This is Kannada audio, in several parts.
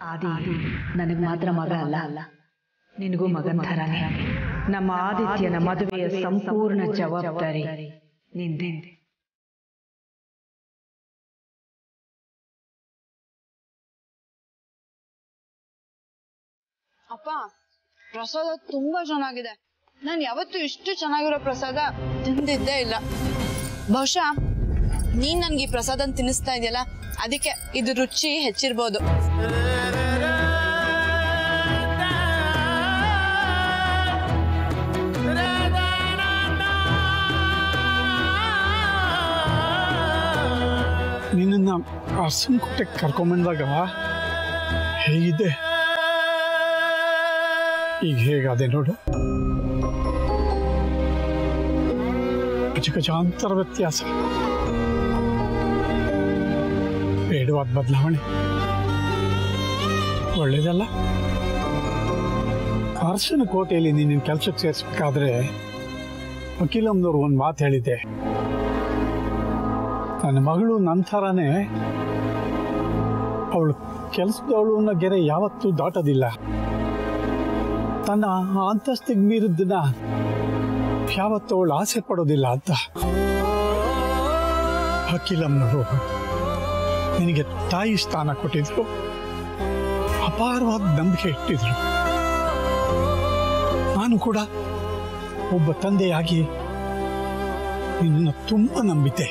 ಆದಿ ನನಗೆ ಮಾತ್ರ ಮಗ ಅಲ್ಲ, ನಿನಗೂ ಮಗನ ಥರನೇ. ನಮ್ಮ ಆದಿತ್ಯನ ಮದುವೆಯ ಸಂಪೂರ್ಣ ಜವಾಬ್ದಾರಿ ನಿಂದೆ. ಅಪ್ಪ, ಪ್ರಸಾದ ತುಂಬಾ ಚೆನ್ನಾಗಿದೆ. ನಾನು ಯಾವತ್ತೂ ಇಷ್ಟು ಚೆನ್ನಾಗಿರೋ ಪ್ರಸಾದ ತಿಂದಿದ್ದೇ ಇಲ್ಲ. ಬಹುಶಃ ನೀನ್ ನನ್ಗೆ ಈ ಪ್ರಸಾದ ತಿನ್ನಿಸ್ತಾ ಇದೆಯಲ್ಲ, ಅದಕ್ಕೆ ಇದು ರುಚಿ ಹೆಚ್ಚಿರ್ಬೋದು. ನಿನ್ನ ಅರಸನಕೋಟೆಗೆ ಕರ್ಕೊಂಬಂದಾಗ ಹೇಗಿದೆ, ಈಗ ಹೇಗಾದೆ ನೋಡು. ಗಜಗಜಾಂತರ ವ್ಯತ್ಯಾಸ, ಬೇಡವಾದ ಬದಲಾವಣೆ. ಒಳ್ಳೇದಲ್ಲ. ಅರಸನಕೋಟೆಯಲ್ಲಿ ನೀನು ಕೆಲಸಕ್ಕೆ ಸೇರಿಸ್ಬೇಕಾದ್ರೆ ವಕೀಲಮ್ಮನವ್ರು ಒಂದು ಮಾತು ಹೇಳಿದ್ದೆ. ನನ್ನ ಮಗಳು ನನ್ನ ಥರನೇ ಅವಳು ಕೆಲಸದವಳು ಅನ್ನೋ ಗೆರೆ ಯಾವತ್ತೂ ದಾಟೋದಿಲ್ಲ. ತನ್ನ ಅಂತಸ್ತಿಗೆ ಮೀರಿದ್ದನ್ನ ಯಾವತ್ತೂ ಅವಳು ಆಸೆ ಪಡೋದಿಲ್ಲ ಅಂತ ವಕೀಲಮ್ಮನವರು ನಿನಗೆ ತಾಯಿ ಸ್ಥಾನ ಕೊಟ್ಟಿದ್ರು, ಅಪಾರವಾದ ನಂಬಿಕೆ ಇಟ್ಟಿದ್ರು. ನಾನು ಕೂಡ ಒಬ್ಬ ತಂದೆಯಾಗಿ ನಿನ್ನ ತುಂಬ ನಂಬಿದ್ದೆ.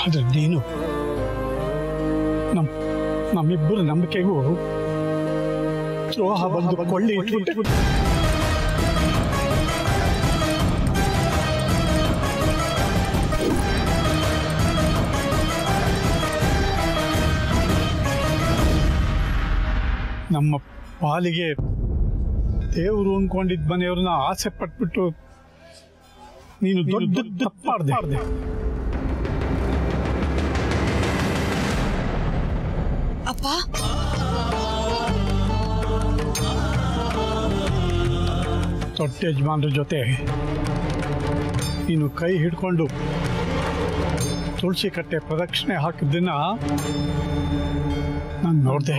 ಆದ್ರೆ ನೀನು ನಮ್ಮಿಬ್ಬರ ನಂಬಿಕೆಗೂ ದ್ರೋಹ ಬಂದು ಕೊಳ್ಳಿ ಇಟ್ಬಿಟ್ಟೆ. ನಮ್ಮ ಪಾಲಿಗೆ ದೇವರು ಅನ್ಕೊಂಡಿದ್ದ ಮನೆಯವ್ರನ್ನ ಆಸೆ ಪಟ್ಬಿಟ್ಟು ನೀನು ದೊಡ್ಡ ತಪ್ಪು ಮಾಡಿದೆ. ಅಪ್ಪ, ದೊಡ್ಡ ಯಜಮಾನ್ರ ಜೊತೆ ನೀನು ಕೈ ಹಿಡ್ಕೊಂಡು ತುಳಸಿ ಕಟ್ಟೆ ಪ್ರದಕ್ಷಿಣೆ ಹಾಕಿದ್ದನ್ನ ನಾನು ನೋಡ್ದೆ.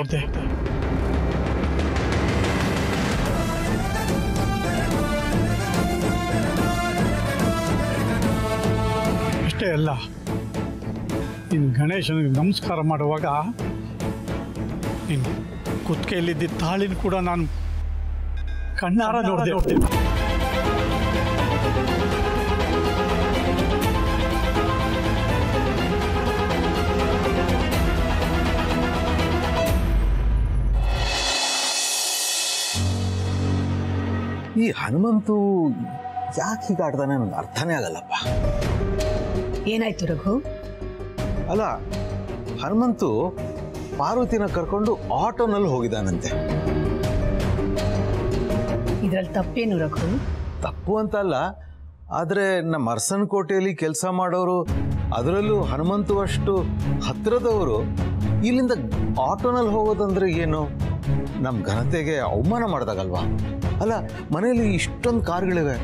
ಅಷ್ಟೇ ಅಲ್ಲ, ನೀನು ಗಣೇಶನಿಗೆ ನಮಸ್ಕಾರ ಮಾಡುವಾಗ ನೀನು ಕುತ್ತಿಗೆಯಲ್ಲಿದ್ದ ತಾಳಿನ ಕೂಡ ನಾನು ಕಣ್ಣಾರ ನೋಡ್ದೆ. ಈ ಹನುಮಂತು ಯಾಕೆ ಹೀಗಾಡ್ತಾನೆ ನನಗೆ ಅರ್ಥನೇ ಆಗಲ್ಲಪ್ಪ. ಏನಾಯ್ತು ರಘು? ಅಲ್ಲ, ಹನುಮಂತು ಪಾರ್ವತಿನ ಕರ್ಕೊಂಡು ಆಟೋನಲ್ಲಿ ಹೋಗಿದ್ದಾನಂತೆ. ಇದ್ರಲ್ಲಿ ತಪ್ಪೇನು ರಘು? ತಪ್ಪು ಅಂತಲ್ಲ, ಆದರೆ ನಮ್ಮ ಅರಸನಕೋಟೆಯಲ್ಲಿ ಕೆಲಸ ಮಾಡೋರು, ಅದರಲ್ಲೂ ಹನುಮಂತು ಅಷ್ಟು ಹತ್ತಿರದವರು ಇಲ್ಲಿಂದ ಆಟೋನಲ್ಲಿ ಹೋಗೋದಂದ್ರೆ ಏನು? ನಮ್ಮ ಘನತೆಗೆ ಅವಮಾನ ಮಾಡಿದಾಗಲ್ವಾ? ಅಲ್ಲ, ಮನೆಯಲ್ಲಿ ಇಷ್ಟೊಂದು ಕಾರ್ಗಳಿವೆ,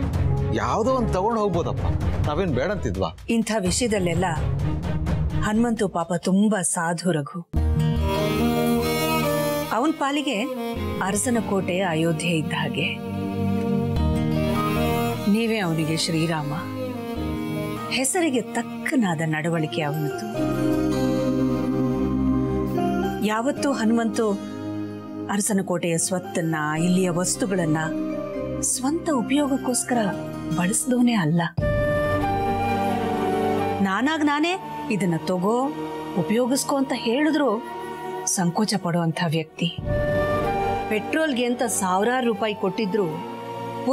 ಯಾವುದೋ ಒಂದು ತಗೊಂಡು ಹೋಗ್ಬೋದಪ್ಪ, ನಾವೇನು ಬೇಡಂತಿದ್ವಾ? ಇಂಥ ವಿಷಯದಲ್ಲೆಲ್ಲ ಹನುಮಂತು ಪಾಪ ತುಂಬಾ ಸಾಧು ರಘು. ಅವನ ಪಾಲಿಗೆ ಅರಸನಕೋಟೆ ಅಯೋಧ್ಯೆ ಇದ್ದ ಹಾಗೆ. ನೀವೇ ಅವನಿಗೆ ಶ್ರೀರಾಮ. ಹೆಸರಿಗೆ ತಕ್ಕನಾದ ನಡವಳಿಕೆ ಅವನದ್ದು. ಯಾವತ್ತೂ ಹನುಮಂತು ಅರಸನಕೋಟೆಯ ಸ್ವತ್ತನ್ನ, ಇಲ್ಲಿಯ ವಸ್ತುಗಳನ್ನ ಸ್ವಂತ ಉಪಯೋಗಕ್ಕೋಸ್ಕರ ಬಳಸಿದವನೇ ಅಲ್ಲ. ನಾನೇ ಇದನ್ನ ತಗೋ, ಉಪಯೋಗಿಸ್ಕೋ ಅಂತ ಹೇಳಿದ್ರು ಸಂಕೋಚ ಪಡುವಂಥ ವ್ಯಕ್ತಿ. ಪೆಟ್ರೋಲ್ಗೆ ಅಂತ ಸಾವಿರಾರು ರೂಪಾಯಿ ಕೊಟ್ಟಿದ್ರು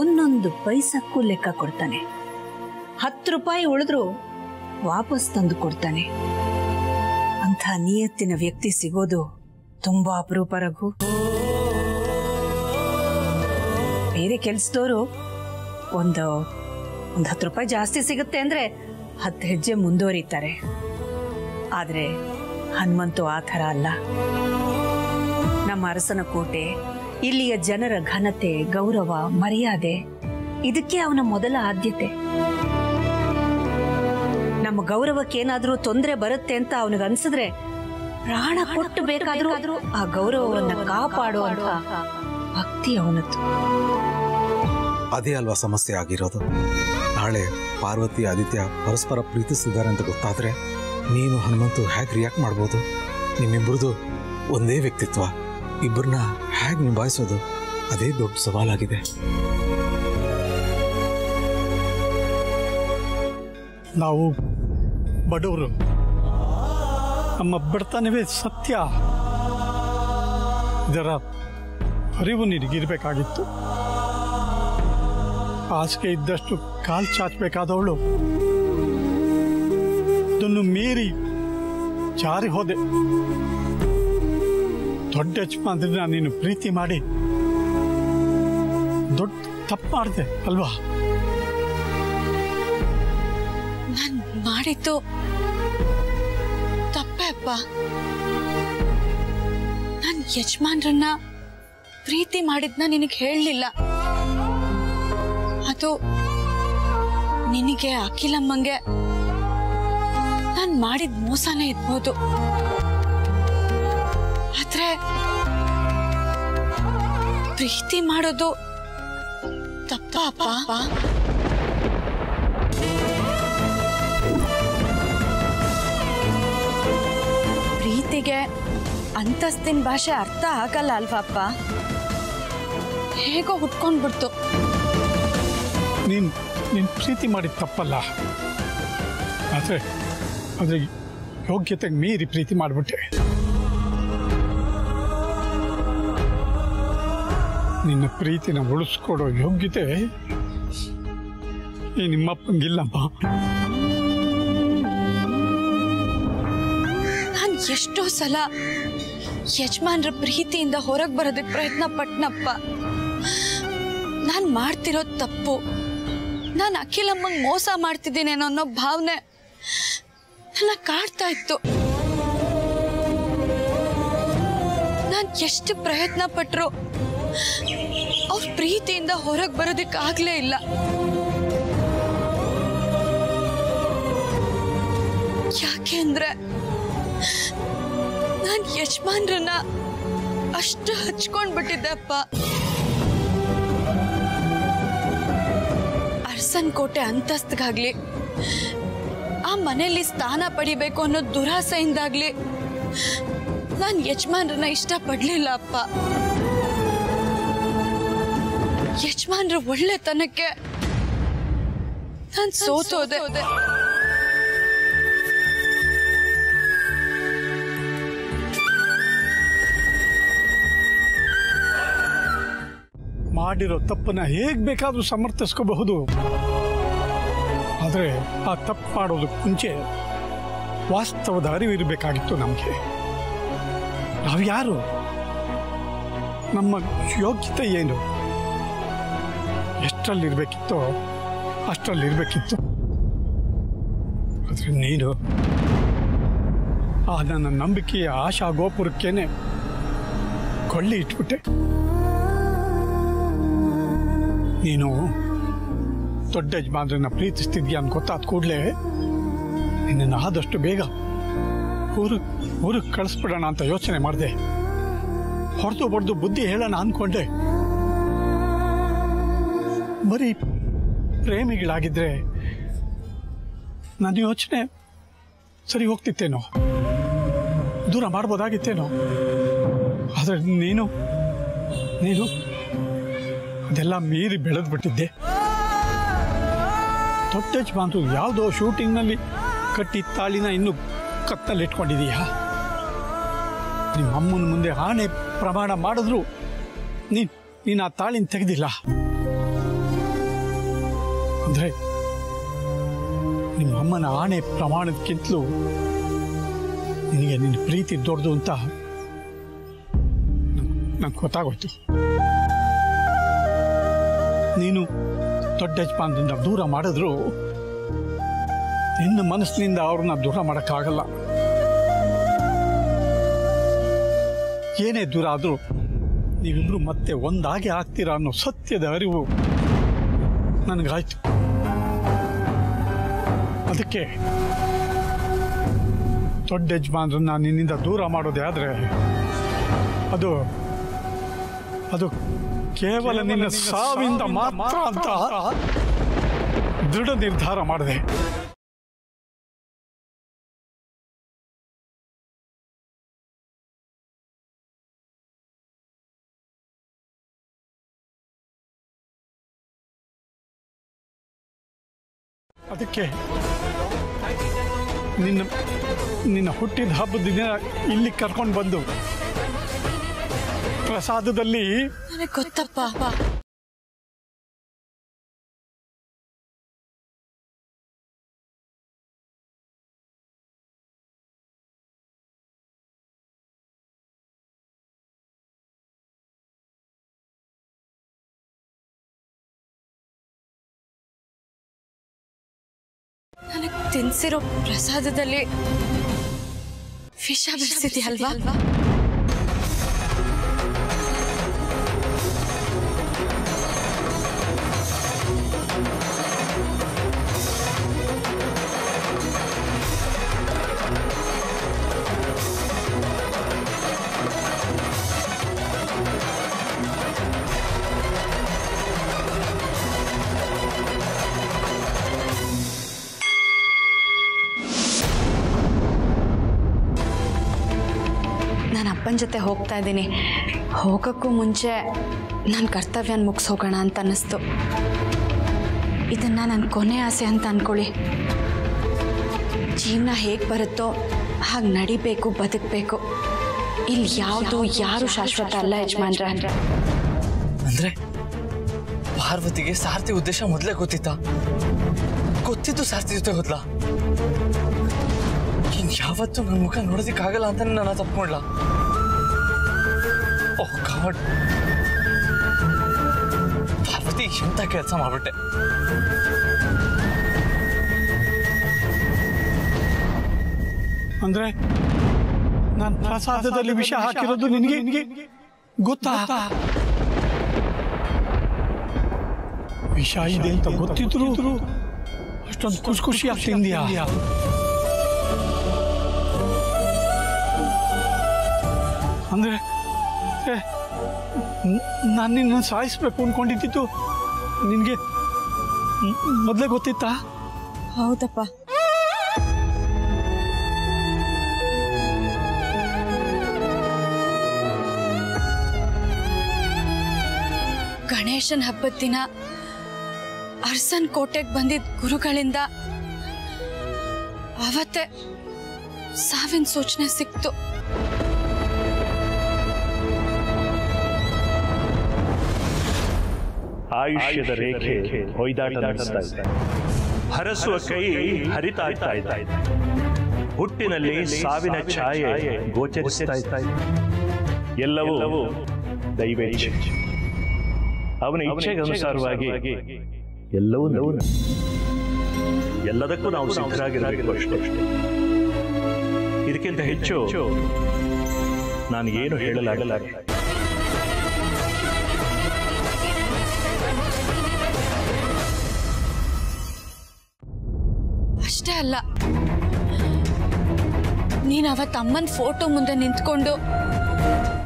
ಒಂದೊಂದು ಪೈಸಕ್ಕೂ ಲೆಕ್ಕ ಕೊಡ್ತಾನೆ. 10 ರೂಪಾಯಿ ಉಳಿದ್ರು ವಾಪಸ್ ತಂದು ಕೊಡ್ತಾನೆ. ಅಂಥ ನಿಯತ್ತಿನ ವ್ಯಕ್ತಿ ಸಿಗೋದು ತುಂಬಾ ಅಪರೂಪ ರಘು. ಬೇರೆ ಕೆಲಸದವರು ಒಂದು 10 ರೂಪಾಯಿ ಜಾಸ್ತಿ ಸಿಗುತ್ತೆ ಅಂದ್ರೆ 10 ಹೆಜ್ಜೆ ಮುಂದುವರಿತಾರೆ. ಆದ್ರೆ ಹನುಮಂತು ಆ ಥರ ಅಲ್ಲ. ನಮ್ಮ ಅರಸನಕೋಟೆ, ಇಲ್ಲಿಯ ಜನರ ಘನತೆ, ಗೌರವ, ಮರ್ಯಾದೆ, ಇದಕ್ಕೆ ಅವನ ಮೊದಲ ಆದ್ಯತೆ. ನಮ್ಮ ಗೌರವಕ್ಕೇನಾದ್ರೂ ತೊಂದರೆ ಬರುತ್ತೆ ಅಂತ ಅವನಿಗನ್ಸಿದ್ರೆ ಪ್ರಾಣ ಕೊಟ್ಟು ಬೇಕಾದ್ರೂ ಆ ಗೌರವವನ್ನ ಕಾಪಾಡುವಂತ ಭಕ್ತಿ ಅವನದ್ದು. ಅದೇ ಅಲ್ವಾ ಸಮಸ್ಯೆ ಆಗಿರೋದು. ನಾಳೆ ಪಾರ್ವತಿ ಆದಿತ್ಯ ಪರಸ್ಪರ ಪ್ರೀತಿಸಿದ್ದಾರೆ ಅಂತ ಗೊತ್ತಾದ್ರೆ ನೀನು ಹನುಮಂತು ಹೇಗೆ ರಿಯಾಕ್ಟ್ ಮಾಡ್ಬೋದು? ನಿಮ್ಮಿಬ್ಬರದು ಒಂದೇ ವ್ಯಕ್ತಿತ್ವ, ಇಬ್ಬರನ್ನ ಹೇಗೆ ನಿಭಾಯಿಸೋದು? ಅದೇ ದೊಡ್ಡ ಸವಾಲಾಗಿದೆ. ನಾವು ಬಡವರು, ನಮ್ಮ ಬಡತನವೇ ಸತ್ಯ. ಇದರ ಅರಿವು ನಿನಗಿರ್ಬೇಕಾಗಿತ್ತು. ಹಾಸಿಗೆ ಇದ್ದಷ್ಟು ಕಾಲು ಚಾಚಬೇಕಾದವಳು ಅದನ್ನು ಮೀರಿ ಜಾರಿ ಹೋದೆ. ದೊಡ್ಡ ಯಜಮಾನ್ರನ್ನ ನೀನು ಪ್ರೀತಿ ಮಾಡಿ ದೊಡ್ಡ ತಪ್ಪು ಮಾಡಿದೆ ಅಲ್ವಾ? ನಾನ್ ಮಾಡಿದ್ದು ತಪ್ಪೇ ಅಪ್ಪ. ನಾನ್ ಯಜಮಾನ್ರನ್ನ ಪ್ರೀತಿ ಮಾಡಿದ್ನ ನಿನಗೆ ಹೇಳಲಿಲ್ಲ. ಅದು ನಿನಗೆ ಅಖಿಲಮ್ಮಂಗೆ ನಾನ್ ಮಾಡಿದ ಮೋಸನೇ ಇರ್ಬೋದು. ಆದ್ರೆ ಪ್ರೀತಿ ಮಾಡೋದು ತಪ್ಪ ಅಪ್ಪ. ಪ್ರೀತಿಗೆ ಅಂತಸ್ತಿನ ಭಾಷೆ ಅರ್ಥ ಆಗಲ್ಲ ಅಲ್ವಾ ಅಪ್ಪ? ಹೇಗೋ ಹುಟ್ಕೊಂಡ್ಬಿಡ್ತು. ನೀನ್ ಪ್ರೀತಿ ಮಾಡಿದ ತಪ್ಪಲ್ಲ, ಆದ್ರೆ ಯೋಗ್ಯತೆಗೆ ಮೀರಿ ಪ್ರೀತಿ ಮಾಡಿಬಿಟ್ಟೆ. ನಿನ್ನ ಪ್ರೀತಿನ ಉಳಿಸ್ಕೊಡೋ ಯೋಗ್ಯತೆ ಈ ನಿಮ್ಮಪ್ಪಂಗಿಲ್ಲಮ್ಮ. ನಾನು ಎಷ್ಟೋ ಸಲ ಯಜಮಾನ್ರ ಪ್ರೀತಿಯಿಂದ ಹೊರಗೆ ಬರೋದಕ್ಕೆ ಪ್ರಯತ್ನ ಪಟ್ನಪ್ಪ. ನಾನು ಮಾಡ್ತಿರೋ ತಪ್ಪು, ನಾನು ಅಖಿಲಮ್ಮಂಗೆ ಮೋಸ ಮಾಡ್ತಿದ್ದೀನೇನೋ ಅನ್ನೋ ಭಾವನೆ ನನ್ನ ಕಾಡ್ತಾ ಇತ್ತು. ನಾನು ಎಷ್ಟು ಪ್ರಯತ್ನ ಪಟ್ರು ಅವ್ರ ಪ್ರೀತಿಯಿಂದ ಹೊರಗೆ ಬರೋದಕ್ಕಾಗ್ಲೇ ಇಲ್ಲ. ಯಾಕೆ ಅಂದ್ರೆ ನಾನು ಯಜಮಾನ್ರನ್ನ ಅಷ್ಟು ಹಚ್ಕೊಂಡ್ಬಿಟ್ಟಿದ್ದೆ ಅಪ್ಪ. ಅರಸನ್ ಕೋಟೆ ಅಂತಸ್ತಿಗಾಗ್ಲಿ, ಆ ಮನೆಯಲ್ಲಿ ಸ್ಥಾನ ಪಡಿಬೇಕು ಅನ್ನೋ ದುರಾಸೆಯಿಂದಾಗ್ಲಿ ನಾನು ಯಜಮಾನ್ರನ್ನ ಇಷ್ಟ ಪಡ್ಲಿಲ್ಲ ಅಪ್ಪ. ಯಜಮಾನ್ರ ಒಳ್ಳೆತನಕ್ಕೆ ನಾನು ಸೋತೋದೆ. ಮಾಡಿರೋ ತಪ್ಪನ್ನ ಹೇಗ್ ಬೇಕಾದ್ರೂ ಸಮರ್ಥಿಸ್ಕೋಬಹುದು. ಆದ್ರೆ ಆ ತಪ್ಪು ಮಾಡೋದಕ್ಕೆ ಮುಂಚೆ ವಾಸ್ತವದ ಅರಿವು ಇರಬೇಕಾಗಿತ್ತು ನಮಗೆ. ನಾವು ಯಾರು, ನಮ್ಮ ಯೋಗ್ಯತೆ ಏನು, ಎಷ್ಟರಲ್ಲಿರ್ಬೇಕಿತ್ತೋ ಅಷ್ಟರಲ್ಲಿರ್ಬೇಕಿತ್ತು. ಆದ್ರೆ ನೀನು ಆ ನನ್ನ ನಂಬಿಕೆಯ ಆಶಾ ಗೋಪುರಕ್ಕೇನೆ ಕೊಳ್ಳಿ ಇಟ್ಬಿಟ್ಟೆ. ನೀನು ದೊಡ್ಡ ಯಜಮಾನ್ರನ್ನ ಪ್ರೀತಿಸ್ತಿದ್ಯಾ ಅಂತ ಗೊತ್ತಾದ ಕೂಡಲೇ ನಿನ್ನನ್ನು ಆದಷ್ಟು ಬೇಗ ಊರಿಗೆ ಕಳಿಸ್ಬಿಡೋಣ ಅಂತ ಯೋಚನೆ ಮಾಡಿದೆ. ಹೊರತು ಬಡ್ದು ಬುದ್ಧಿ ಹೇಳೋಣ ಅಂದ್ಕೊಂಡೆ. ಬರೀ ಪ್ರೇಮಿಗಳಾಗಿದ್ರೆ ನನ್ನ ಯೋಚನೆ ಸರಿ ಹೋಗ್ತಿತ್ತೇನೋ, ದೂರ ಮಾಡ್ಬೋದಾಗಿತ್ತೇನೋ. ಆದರೆ ನೀನು ಅದೆಲ್ಲ ಮೀರಿ ಬೆಳೆದ್ಬಿಟ್ಟಿದ್ದೆ. ದೊಡ್ಡ ಯಜಮಾನ್ರು ಯಾವುದೋ ಶೂಟಿಂಗ್ನಲ್ಲಿ ಕಟ್ಟಿ ತಾಳಿನ ಇನ್ನು ಕತ್ತಲ್ಲಿ ಇಟ್ಕೊಂಡಿದೀಯಾ? ನಿಮ್ಮ ಅಮ್ಮನ ಮುಂದೆ ಆಣೆ ಪ್ರಮಾಣ ಮಾಡಿದ್ರು ನೀನು ಆ ತಾಳಿನ ತೆಗೆದಿಲ್ಲ. ಅಂದ್ರೆ ನಿಮ್ಮ ಅಮ್ಮನ ಆಣೆ ಪ್ರಮಾಣಕ್ಕಿಂತಲೂ ನಿನಗೆ ನಿನ್ನ ಪ್ರೀತಿ ದೊಡ್ಡದು ಅಂತ ನಂಗೆ ಗೊತ್ತಾಗೋಯ್ತು. ನೀನು ದೊಡ್ಡ ಯಜಮಾನದಿಂದ ದೂರ ಮಾಡಿದ್ರು ನಿನ್ನ ಮನಸ್ಸಿನಿಂದ ಅವ್ರನ್ನ ದೂರ ಮಾಡೋಕ್ಕಾಗಲ್ಲ. ಏನೇ ದೂರ ಆದರೂ ನೀವಿಬ್ರು ಮತ್ತೆ ಒಂದಾಗೆ ಆಗ್ತೀರಾ ಅನ್ನೋ ಸತ್ಯದ ಅರಿವು ನನಗಾಯ್ತು. ಅದಕ್ಕೆ ದೊಡ್ಡ ಯಜಮಾನ್ರನ್ನ ನಿನ್ನಿಂದ ದೂರ ಮಾಡೋದೇ ಆದರೆ ಅದು ಅದು ಕೇವಲ ನಿನ್ನ ಸಾವಿಂದ ಮಾತ್ರ ಅಂತ ದೃಢ ನಿರ್ಧಾರ ಮಾಡಿದೆ. ಅದಕ್ಕೆ ನಿನ್ನ ಹುಟ್ಟಿದ ಹಬ್ಬದ ದಿನ ಇಲ್ಲಿ ಕರ್ಕೊಂಡು ಬಂದು ಪ್ರಸಾದದಲ್ಲಿ ನನಗೆ ಗೊತ್ತಪ್ಪ, ನನಗೆ ತಿನ್ಸಿರೋ ಪ್ರಸಾದದಲ್ಲಿ ವಿಷ ಬೆರೆಸಿದ್ಯಲ್ವಾ? ನಾನು ಅಪ್ಪನ ಜೊತೆ ಹೋಗ್ತಾ ಇದ್ದೀನಿ. ಹೋಗೋಕ್ಕೂ ಮುಂಚೆ ನನ್ನ ಕರ್ತವ್ಯನ ಮುಗಿಸೋಗೋಣ ಅಂತ ಅನ್ನಿಸ್ತು. ಇದನ್ನು ನನ್ನ ಕೊನೆ ಆಸೆ ಅಂತ ಅಂದ್ಕೊಳ್ಳಿ. ಜೀವನ ಹೇಗೆ ಬರುತ್ತೋ ಹಾಗೆ ನಡಿಬೇಕು, ಬದುಕಬೇಕು. ಇಲ್ಲಿ ಯಾವುದು ಯಾರು ಶಾಶ್ವತ ಅಲ್ಲ ಯಜಮಾನ್ರ. ಅಂದರೆ ಪಾರ್ವತಿಗೆ ಸಾರ್ಥಿ ಉದ್ದೇಶ ಮೊದಲೇ ಗೊತ್ತಿತ್ತಾ? ಗೊತ್ತಿದ್ದು ಸಾರ್ಥಿ ಜೊತೆ ಹೋದ್ಲ? ಇನ್ ಯಾವತ್ತೂ ನನ್ನ ಮುಖ ನೋಡೋದಕ್ಕಾಗಲ್ಲ ಅಂತ ನಾನು ತಪ್ಕೊಂಡ್ಲ. ಓಹ್ ಗಾಡ್, ಪಾರ್ವತಿ ಎಂತ ಕೆಲಸ ಮಾಡ್ಬಿಟ್ಟೆ. ಅಂದ್ರೆ ನಾನು ಪ್ರಸಾದದಲ್ಲಿ ವಿಷ ಹಾಕಿರೋದು ನಿನಗೆ ಗೊತ್ತಾ? ವಿಷ ಇದೆ ಅಂತ ಗೊತ್ತಿದ್ರು ಅಷ್ಟೊಂದು ಖುಷಿ ಆಗ್ತಿದ್ಯಾ? ಅಂದ್ರೆ ನಾನು ನಿನ್ನ ಸಾಯಿಸ್ಬೇಕು ಅನ್ಕೊಂಡಿದ್ದು ನಿನಗೆ ಮೊದಲೇ ಗೊತ್ತಿತ್ತಾ? ಹೌದಪ್ಪ. ಗಣೇಶನ್ ಹಬ್ಬದ ದಿನ ಅರಸನ್ ಕೋಟೆಗೆ ಬಂದಿದ್ದ ಗುರುಗಳಿಂದ ಅವತ್ತೇ ಸಾವಿನ ಸೂಚನೆ ಸಿಕ್ತು. ಆಯುಷ್ಯದ ರೇಖೆ ಹೊಯ್ದಾಟ ನಡೆಸ್ತಾ ಇದೆ. ಹರಸುವ ಕೈ ಹರಿತಾ ಇದೆ. ಹುಟ್ಟಿನಲ್ಲಿ ಸಾವಿನ ಛಾಯೆ ಗೋಚರಿಸ್ತಾ ಇದೆ. ಎಲ್ಲವೂ ದೈವ ಇಚ್ಛೆ. ಅವನ ಇಚ್ಛೆಗೆ ಅನುಸಾರವಾಗಿ ಎಲ್ಲವೂ ಎಲ್ಲದಕ್ಕೂ ನಾವು ಸಿದ್ಧರಾಗಿರಬೇಕು ಅಷ್ಟೇ. ಇದಕ್ಕಿಂತ ಹೆಚ್ಚು ನಾನು ಏನು ಹೇಳಲಾಗಲ್ಲ. ಅಷ್ಟೇ ಅಲ್ಲ, ನೀನು ಅವತ್ತು ಅಮ್ಮನ ಫೋಟೋ ಮುಂದೆ ನಿಂತ್ಕೊಂಡು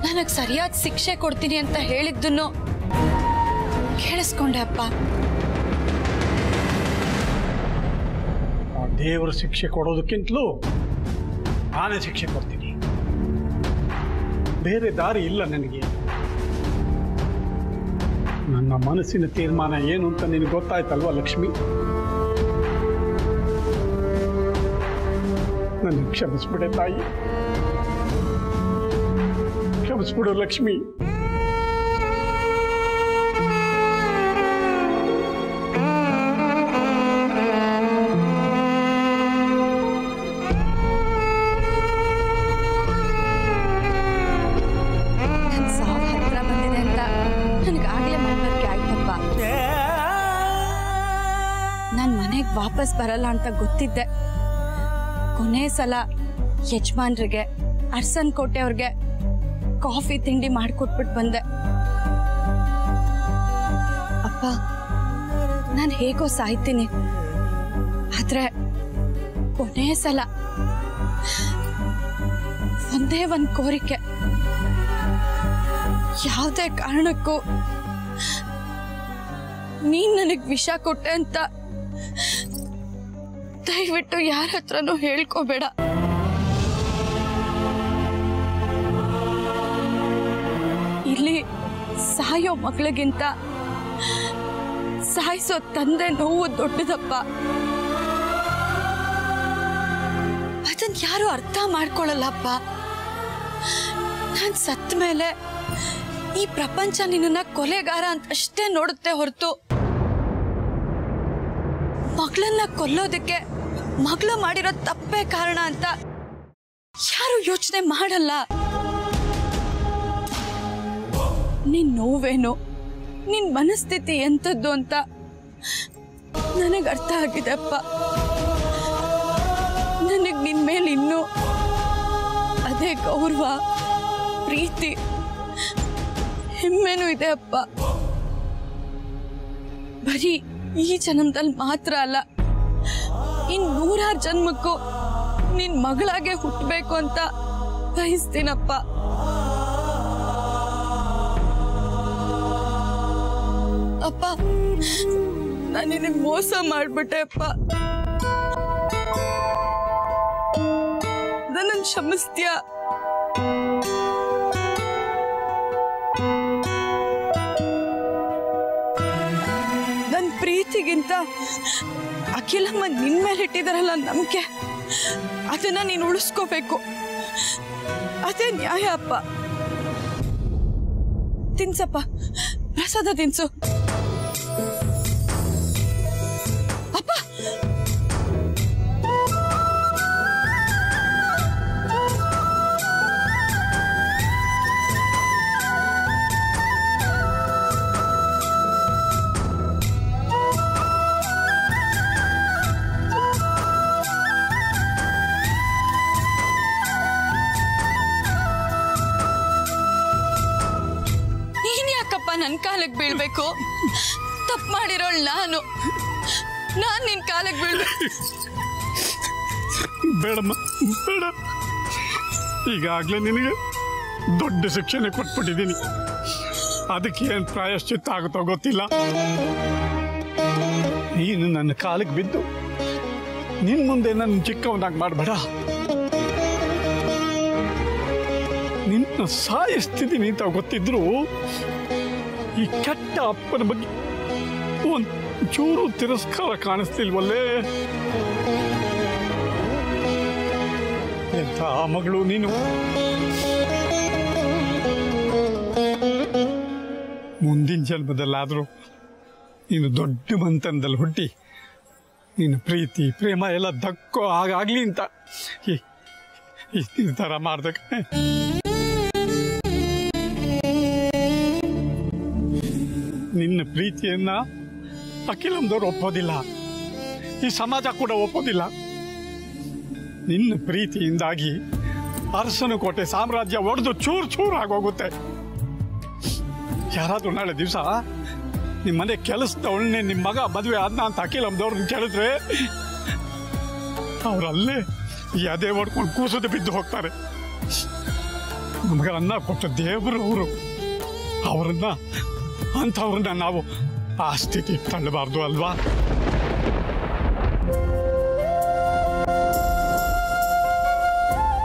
ನನಗೆ ಸರಿಯಾದ ಶಿಕ್ಷೆ ಕೊಡ್ತೀನಿ ಅಂತ ಹೇಳಿದ್ದನ್ನು ಕೇಳಿಸ್ಕೊಂಡೆ ಅಪ್ಪ. ದೇವರ ಶಿಕ್ಷೆ ಕೊಡೋದಕ್ಕಿಂತಲೂ ನಾನೇ ಶಿಕ್ಷೆ ಕೊಡ್ತೀನಿ. ಬೇರೆ ದಾರಿ ಇಲ್ಲ ನನಗೆ. ನನ್ನ ಮನಸ್ಸಿನ ತೀರ್ಮಾನ ಏನು ಅಂತ ನಿನಗೆ ಗೊತ್ತಾಯ್ತಲ್ವಾ ಲಕ್ಷ್ಮಿ? ನನ್ನ ಕ್ಷಮಿಸ್ಬಿಡೆ ತಾಯಿ, ಕ್ಷಮಿಸ್ಬಿಡು ಲಕ್ಷ್ಮಿ. ನನ್ನ ಸಾವು ಹತ್ರ ಬಂದಿದೆ ಅಂತ ನನಗಾಗಲೇ ಮನವರಿಕೆ ಆಯ್ತಪ್ಪ. ನಾನು ಮನೆಗೆ ವಾಪಸ್ ಬರಲ್ಲ ಅಂತ ಗೊತ್ತಿದ್ದೆ. ಕೊನೆ ಸಲ ಯಜಮಾನ್ರಿಗೆ ಅರಸನ್ ಕೋಟೆ ಅವ್ರಿಗೆ ಕಾಫಿ ತಿಂಡಿ ಮಾಡಿಕೊಟ್ಬಿಟ್ಟು ಬಂದೆ. ಅಪ್ಪ, ನಾನು ಹೇಗೋ ಸಾಯ್ತೀನಿ, ಆದ್ರೆ ಕೊನೆ ಸಲ ಒಂದೇ ಒಂದು ಕೋರಿಕೆ, ಯಾವುದೇ ಕಾರಣಕ್ಕೂ ನೀನ್ ನನಗ್ ವಿಷ ಕೊಟ್ಟೆ ಅಂತ ದಯವಿಟ್ಟು ಯಾರ ಹತ್ರನೂ ಹೇಳ್ಕೋಬೇಡ. ಇಲ್ಲಿ ಸಾಯೋ ಮಕ್ಳಿಗಿಂತ ಸಾಯಿಸೋ ತಂದೆ ನೋವು ದೊಡ್ಡದಪ್ಪ. ಅದನ್ನ ಯಾರು ಅರ್ಥ ಮಾಡ್ಕೊಳ್ಳಲ್ಲಪ್ಪ. ನಾನ್ ಸತ್ತ ಮೇಲೆ ಈ ಪ್ರಪಂಚ ನಿನ್ನ ಕೊಲೆಗಾರ ಅಂತ ಅಷ್ಟೇ ನೋಡುತ್ತೆ ಹೊರತು ಮಗಳನ್ನ ಕೊಲ್ಲೋದಕ್ಕೆ ಮಗಳು ಮಾಡಿರೋ ತಪ್ಪೇ ಕಾರಣ ಅಂತ ಯಾರು ಯೋಚನೆ ಮಾಡಲ್ಲ. ನಿನ್ ನೋವೇನು, ನಿನ್ ಮನಸ್ಥಿತಿ ಎಂಥದ್ದು ಅಂತ ನನಗ್ ಅರ್ಥ ಆಗಿದೆ ಅಪ್ಪ. ನನಗ್ ನಿನ್ ಮೇಲೆ ಇನ್ನೂ ಅದೇ ಗೌರವ, ಪ್ರೀತಿ, ಹೆಮ್ಮೆನೂ ಇದೆ ಅಪ್ಪ. ಬರೀ ಈ ಜನ್ಮದಲ್ಲಿ ಮಾತ್ರ ಅಲ್ಲ, ಇನ್ 100 ಜನ್ಮಕ್ಕೂ ನಿನ್ ಮಗಳಾಗೆ ಹುಟ್ಟಬೇಕು ಅಂತ ಬಯಸ್ತೀನಪ್ಪ. ಅಪ್ಪ, ನಾನು ನಿನಗೆ ಮೋಸ ಮಾಡ್ಬಿಟ್ಟೆ ಅಪ್ಪ. ನನ್ನ ಕ್ಷಮಿಸ್ತೀಯ? ನನ್ನ ಪ್ರೀತಿಗಿಂತ ಅಖಿಲಮ್ಮ ನಿನ್ ಮೇಲೆ ಇಟ್ಟಿದಾರಲ್ಲ ನಂಬಿಕೆ, ಅದನ್ನ ನೀನು ಉಳಿಸ್ಕೋಬೇಕು. ಅದೇ ನ್ಯಾಯ ಅಪ್ಪ. ತಿನ್ಸಪ್ಪ, ಪ್ರಸಾದ ತಿನ್ಸು. ಅಪ್ಪ, ನನ್ ಕಾಲಕ್ಕೆ ಬೀಳ್ಬೇಕು? ತಪ್ಪು ಮಾಡಿರೋಳು ನಾನು ನಿನ್ ಕಾಲಕ್ಕೆ ಬೀಳ್ಬೇಕು. ಬೇಡಮ್ಮ, ಬೇಡ. ಈಗಾಗಲೇ ನಿನಗೆ ದೊಡ್ಡ ಶಿಕ್ಷಣೆ ಕೊಟ್ಬಿಟ್ಟಿದ್ದೀನಿ. ಅದಕ್ಕೆ ಏನು ಪ್ರಾಯಶ್ಚಿತ್ತ ಆಗುತ್ತೋ ಗೊತ್ತಿಲ್ಲ. ನೀನು ನನ್ನ ಕಾಲಕ್ಕೆ ಬಿದ್ದು ನಿನ್ ಮುಂದೆ ನನ್ನ ಚಿಕ್ಕವನಾಗಿ ಮಾಡಬೇಡ. ನಿನ್ನ ಸಾಯಿಸ್ತಿದ್ದೀನಿ ಅಂತ ಗೊತ್ತಿದ್ರು ಈ ಕೆಟ್ಟ ಅಪ್ಪನ ಬಗ್ಗೆ ಒಂಚೂರು ತಿರಸ್ಕಾರ ಕಾಣಿಸ್ತಿಲ್ವಲ್ಲೇ? ಎಂಥ ಮಗಳು ನೀನು. ಮುಂದಿನ ಜನ್ಮದಲ್ಲಾದರೂ ನೀನು ದೊಡ್ಡ ಮಂತನದಲ್ಲಿ ಹುಟ್ಟಿ ನಿನ್ನ ಪ್ರೀತಿ ಪ್ರೇಮ ಎಲ್ಲ ದಕ್ಕೋ ಹಾಗಾಗ್ಲಿ ಅಂತ ಈ ಥರ ಮಾಡ್ದಕ್ಕೆ ನಿನ್ನ ಪ್ರೀತಿಯನ್ನ ಅಖಿಲಂದವ್ರು ಒಪ್ಪೋದಿಲ್ಲ, ಈ ಸಮಾಜ ಕೂಡ ಒಪ್ಪೋದಿಲ್ಲ. ನಿನ್ನ ಪ್ರೀತಿಯಿಂದಾಗಿ ಅರಸನ ಕೋಟೆ ಸಾಮ್ರಾಜ್ಯ ಒಡೆದು ಚೂರು ಚೂರು ಆಗೋಗುತ್ತೆ. ಯಾರಾದ್ರೂ ನಾಳೆ ದಿವಸ ನಿಮ್ಮ ಮನೆ ಕೆಲಸದವಳನ್ನೇ ನಿಮ್ಮ ಮಗ ಮದುವೆ ಆದ್ನ ಅಂತ ಅಖಿಲಂದವ್ರನ್ನ ಕೇಳಿದ್ರೆ ಅವರಲ್ಲೇ ಅದೇ ಹೊಡ್ಕೊಂಡು ಕೂಸದ ಬಿದ್ದು ಹೋಗ್ತಾರೆ. ನಮಗೆ ಅನ್ನ ಕೊಟ್ಟ ದೇವರು ಅವರು. ಅಂಥವ್ರನ್ನ ನಾವು ಆ ಸ್ಥಿತಿ ತಳ್ಳಬಾರ್ದು ಅಲ್ವಾ?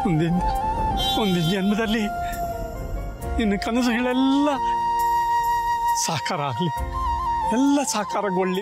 ಒಂದಿನ ಜನ್ಮದಲ್ಲಿ ನಿನ್ನ ಕನಸುಗಳೆಲ್ಲ ಸಾಕಾರ ಆಗಲಿ, ಎಲ್ಲ ಸಾಕಾರಗೊಳ್ಳಿ.